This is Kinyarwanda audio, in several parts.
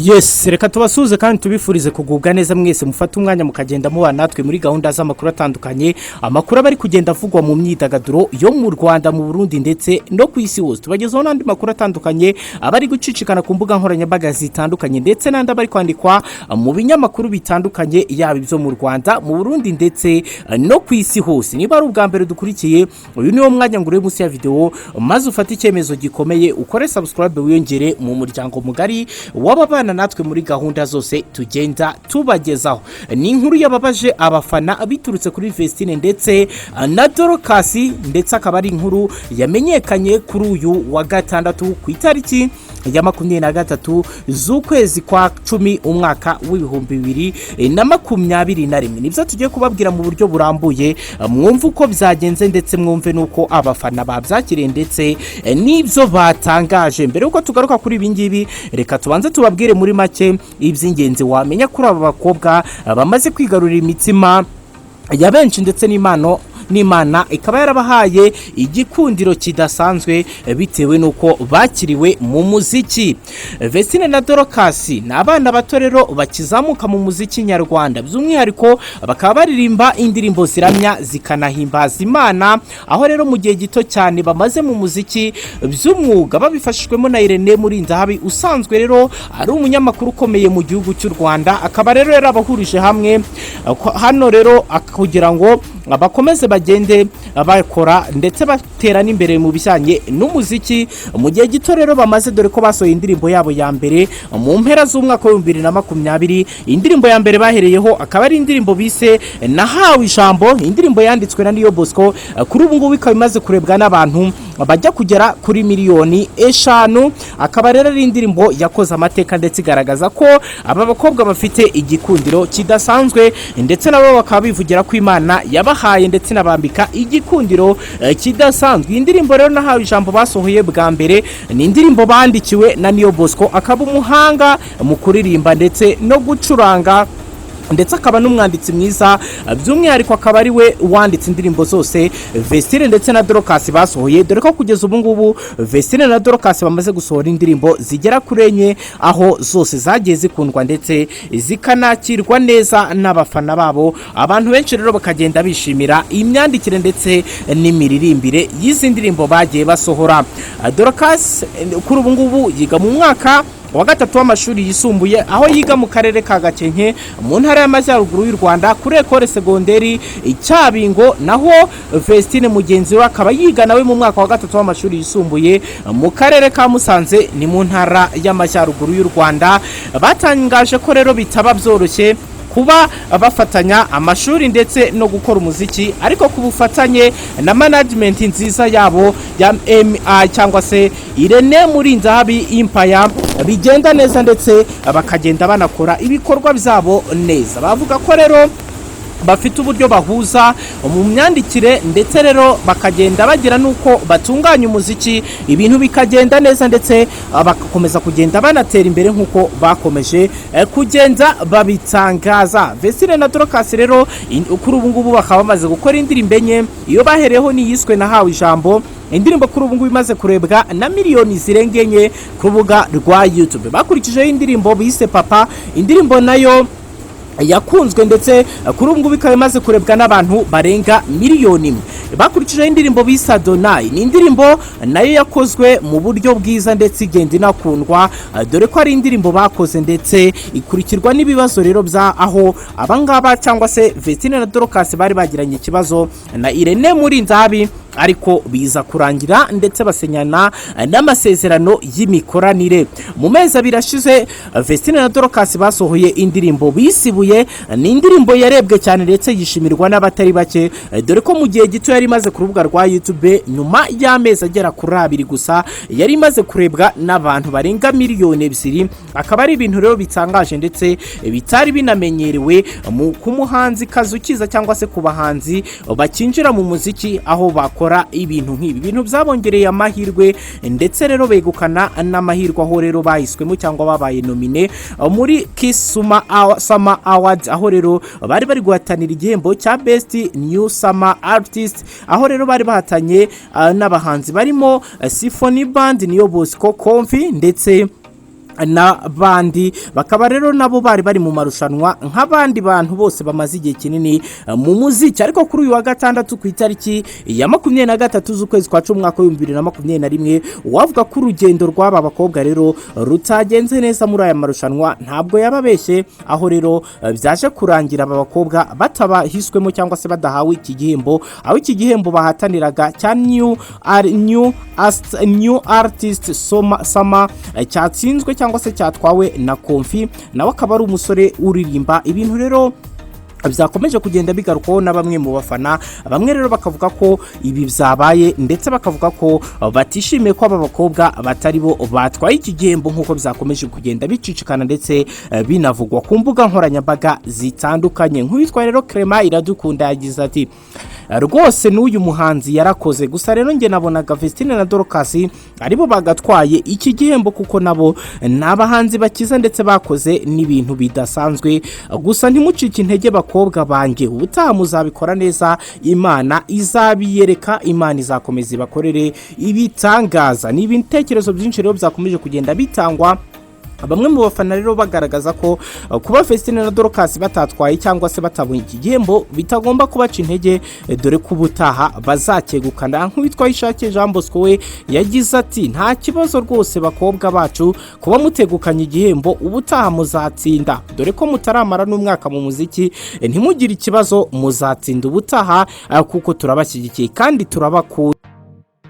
Yes, reka tubasuze kandi tubifurize kugubwa neza mwese mufata umwanya mukagenda muba natwe muri gahunda z'amakuru atandukanye, amakuru bari kugenda avugwa mu myidagaduro yo mu Rwanda, mu Burundi ndetse no ku isi hose. Tubagezaho n'andi makuru atandukanye abari gucicikana ku mbuga nkoranyambaga zitandukanye ndetse n'andi abari kwandikwa mu binyamakuru bitandukanye, yaba ibyo mu Rwanda, mu Burundi ndetse no ku isi hose. Niba ari ubwa mbere dukurikiye, uyu niwo mwanya ngure munsi ya video maze ufate icyemezo gikomeye, ukore subscribe wiyongere mu muryango mugari w'ababana natwe muri gahunda zose tugenda tubagezaho. Ni inkuru yababaje abafana biturutse kuri Vestine ndetse na Dorcas, ndetse akaba ari inkuru yamenyekanye kuri uyu wa gatandatu ku itariki ya 23 z'ukwezi kwa 10 umwaka w'ibihumbi 2021. Nibyo tugiye kubabwira mu buryo burambuye, mwumva uko byagenze ndetse mwumve nuko abafana babyakiriye ndetse n'ibyo batangaje. Mbere uko tugaruka kuri ibi ngibi, reka tubanze tubabwire muri make iby'ingenzi wamenya kuri aba bakobwa bamaze kwigarurira imitima ya benshi ndetse n'Imana ikaba yarabahaye igikundiro kidasanzwe bitewe nuko bakiriwe mu muziki. Vestine na Dorcas ni abana bato rero bakizamuka mu muziki nyarwanda, by'umwihariko bakaba baririmba indirimbo ziramya zikanahimbaza Imana, aho rero mu gihe gito cyane bamaze mu muziki by'umwuga babifashijwemo na Irene Murindahabi, usanzwe rero ari umunyamakuru ukomeye mu gihugu cy'u Rwanda. Akaba rero yarabahurije hamwe hano rero kugira ngo bakomeze bagende bakora ndetse batera n'imbere mu bijyanye n'umuziki mu gihe gito rero bamaze, dore ko basohoye indirimbo yabo ya mbere mu mpera z'umwaka wa 2020. Indirimbo ya mbere bahereyeho akaba ari indirimbo bise Nahawe Ijambo, indirimbo yanditswe na Niyo Bosco. Kuri ubu ngubu ikaba imaze kurebwa n'abantu bajya kugera kuri miliyoni 5. Akaba rero ari indirimbo yakoze amateka ndetse igaragaza ko aba bakobwa bafite igikundiro kidasanzwe, ndetse nabo bakaba bivugira ko Imana yabahaye ndetse nabambika igikundiro kidasanzwe. Indirimbo rero Nahawe Ijambo basohoye bwa mbere ni indirimbo bandikiwe na Niyo Bosco, akaba umuhanga mu kuririmba ndetse no gucuranga, ndetse akaba n'umwanditsi mwiza, by'umwihariko akaba ari we wanditse indirimbo zose Vestine ndetse na Dorcas basohoye, dore ko kugeza ubu ngubu Vestine na Dorcas bamaze gusohora indirimbo zigera kuri 4, aho zose zagiye zikundwa ndetse zikanakirwa neza n'abafana babo. Abantu benshi rero bakagenda bishimira imyandikire ndetse n'imiririmbire y'izi ndirimbo bagiye basohora. Dorcas kuri ubu ngubu yiga mu mwaka wa 3 w'amashuri yisumbuye, aho yiga mu karere ka Gakenke mu ntara y'Amajyaruguru y'u Rwanda kuri Ecole Secondaire Icyabingo, naho Vestine mugenzi we akaba yiga nawe mu mwaka wa 3 w'amashuri yisumbuye mu karere ka Musanze ni mu ntara y'Amajyaruguru y'u Rwanda. Batangaje ko rero bitaba byoroshye kuba bafatanya amashuri ndetse no gukora umuziki, ariko ku bufatanye na management nziza yabo ya MI cyangwa se Irene Murindahabi Empire bigenda neza ndetse bakagenda banakora ibikorwa byabo neza. Bavuga ko rero bafite uburyo bahuza mu myandikire ndetse rero bakagenda bagira nuko batunganya umuziki, ibintu bikagenda neza ndetse bagakomeza kugenda banatera imbere nkuko bakomeje kugenda babitangaza. Vestine na Dorcas rero kuri ubu ngubu bakaba bamaze gukora indirimbo enye, iyo bahereyeho ni yiswe Nahawe Ijambo. Indirimbo kuri ubu ngubu imaze kurebwa na miliyoni zirenga 4 ku rubuga rwa YouTube. Bakurikijeho indirimbo bise Papa, indirimbo nayo yakunzwe ndetse kuri ubu ngubu ikaba imaze kurebwa n'abantu barenga miliyoni 1. Bakurikijeho indirimbo bisa Donai, ni indirimbo nayo yakozwe mu buryo bwiza ndetse igenda inakundwa, dore ko ari indirimbo bakoze ndetse ikurikirwa n'ibibazo rero bya aho abangaba cyangwa se Vestine na Dorcas bari bagiranye ikibazo na Irene Murindahabi, ariko biza kurangira ndetse basenyana n'amasezerano y'imikoranire. Mu mezi 2 ashize Vestine na Dorcas basohoye indirimbo bisibuye, ni indirimbo yarebwe cyane ndetse yishimirwa n'abatari bake, dore ko mu gihe gito yari imaze ku rubuga rwa YouTube nyuma y'amezi agera kuri 2 gusa yari imaze kurebwa n'abantu barenga miliyoni 2. Akaba ari ibintu rero bitangaje ndetse bitari binamenyerewe ku muhanzi kazukiza cyangwa se ku bahanzi bakinjira mu muziki, aho bakora ibintu nk'ibi. Ibintu byabongereye amahirwe ndetse rero begukana n'amahirwe, aho rero bahiswemo cyangwa babaye nomine muri Kiss Summer Awards, aho rero bari guhatanira igihembo cya Best New Summer Artist, aho rero bari bahatanye n'abahanzi barimo Symphony Band, Niyo Bosco, Komfi ndetse n'abandi bakaba rero nabo bari mu marushanwa nk'abandi bantu bose bamaze igihe kinini mu muziki. Ariko kuri uyu wa gatandatu ku itariki ya 23 z'ukwezi kwa 10 umwaka wa 2021 wavuga ko urugendo rw'aba bakobwa rero rutagenze neza muri aya marushanwa ntabwo yababeshye, aho rero byaje kurangira aba bakobwa batabahiswemo cyangwa se badahawe iki gihembo, aho iki gihembo bahataniraga cya New Artist Summer cyatsinzwe cyangwa se cyatwawe na Konfi, nawe akaba ari umusore uririmba. Ibintu rero byakomeje kugenda bigarukwaho na bamwe mu bafana, bamwe rero bakavuga ko ibi byabaye ndetse bakavuga ko batishimiye ko aba bakobwa batari bo batwaye iki gihembo nk'uko byakomeje kugenda bicicikana ndetse binavugwa ku mbuga nkoranyambaga zitandukanye. Nk'uwitwa rero Clement Iradukunda yagize ati rwose n'uyu muhanzi yarakoze, gusa rero nge nabonaga Vestine na Dorcas aribo bagatwaye iki gihembo kuko nabo n'abahanzi bakiza ndetse bakoze n'ibintu bidasanzwe, gusa ntimucike intege bakobwa banjye, ubutaha muzabikora neza, Imana izabiyereka, Imana izakomeza ibakorere ibitangaza. Ni ibitekerezo byinshi rero byakomeje kugenda bitangwa, bamwe mu bafana rero bagaragaza ko kuba Vestine na Dorcas batatwaye cyangwa se batabonye iki gihembo bitagomba kubaca intege, dore ko ubutaha bazakegukana. Nk'uwitwa Ishake Jean Bosco we yagize ati nta kibazo rwose bakobwa bacu kuba mutegukanye igihembo, ubutaha muzatsinda, dore ko mutaramara n'umwaka mu muziki, ntimugire ikibazo muzatsinda ubutaha kuko turabashyigikiye kandi turabakunda.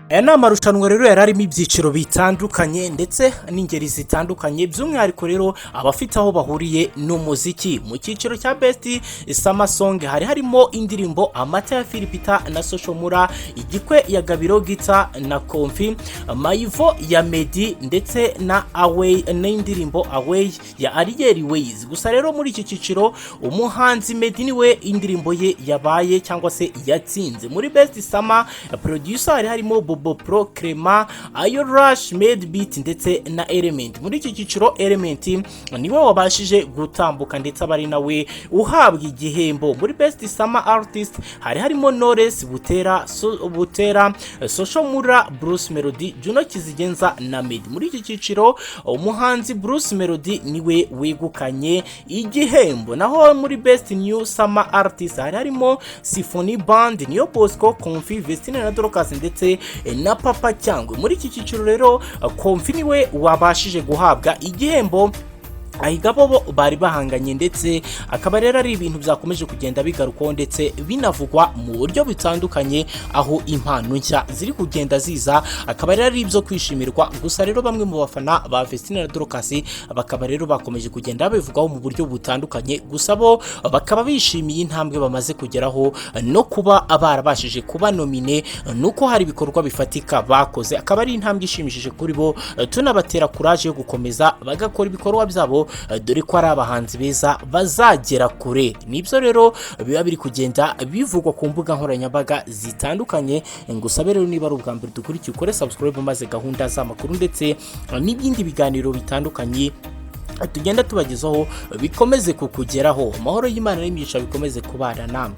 Aya ni amarushanwa rero yari arimo ibyiciro bitandukanye ndetse n'ingeri zitandukanye, by'umwihariko rero abafite aho bahuriye n'umuziki. Mu cyiciro cya Best Summer Song hari harimo indirimbo Amata ya Philipita na Soshomura, Igikwe ya Gabiro Gita na Konfi, Maivo ya Meddy ndetse na Away n'indirimbo Away ya Ariel Ways. Gusa rero muri iki cyiciro umuhanzi Meddy niwe indirimbo ye yabaye cyangwa se yatsinze. Muri Best Summer Producer hari harimo Bobo Pro, Clement, Ayo Rush, Made Beat ndetse na Element. Muri iki cyiciro Element niwe wabashije gutambuka ndetse abari nawe uhabwa igihembo. Muri Best Summer Artist hari harimo Knowless, Butera, Soshomura, Bruce Melody, Juno Kizigenza na Meddy. Muri iki cyiciro umuhanzi Bruce Melody niwe wegukanye igihembo. Naho muri Best New Summer Artist hari harimo Symphony Band, Niyo Bosco, Konfi, Vestine na Dorcas ndetse na Papa Cyangwe. Muri iki cyiciro rero Konfi niwe wabashije guhabwa igihembo, ahigabo bari bahanganye ndetse akaba rero ari ibintu byakomeje kugenda bigarukwaho ndetse binavugwa mu buryo bitandukanye, aho impano nshya ziri kugenda ziza, akaba rero ari ibyo kwishimirwa. Gusa rero bamwe mu bafana ba Vestine na Dorcas bakaba rero bakomeje kugenda bivugwaho mu buryo butandukanye, gusa bo bakaba bishimiye intambwe bamaze kugeraho no kuba barabashije kuba nomine, nuko hari ibikorwa bifatika bakoze, akaba ari intambwe ishimishije kuri bo, tunabatera courage yo gukomeza bagakora ibikorwa byabo, dore ko ari abahanzi beza bazagera kure. Nibyo rero biba biri kugenda bivugwa ku mbuga nkoranyambaga zitandukanye. Ngusabe rero niba ari ubwa mbere dukurikiye ukore subscribe maze gahunda z'amakuru ndetse n'ibindi biganiro bitandukanye tugenda tubagezaho bikomeze kukugeraho. Amahoro y'Imana n'imigisha bikomeze kubana namwe.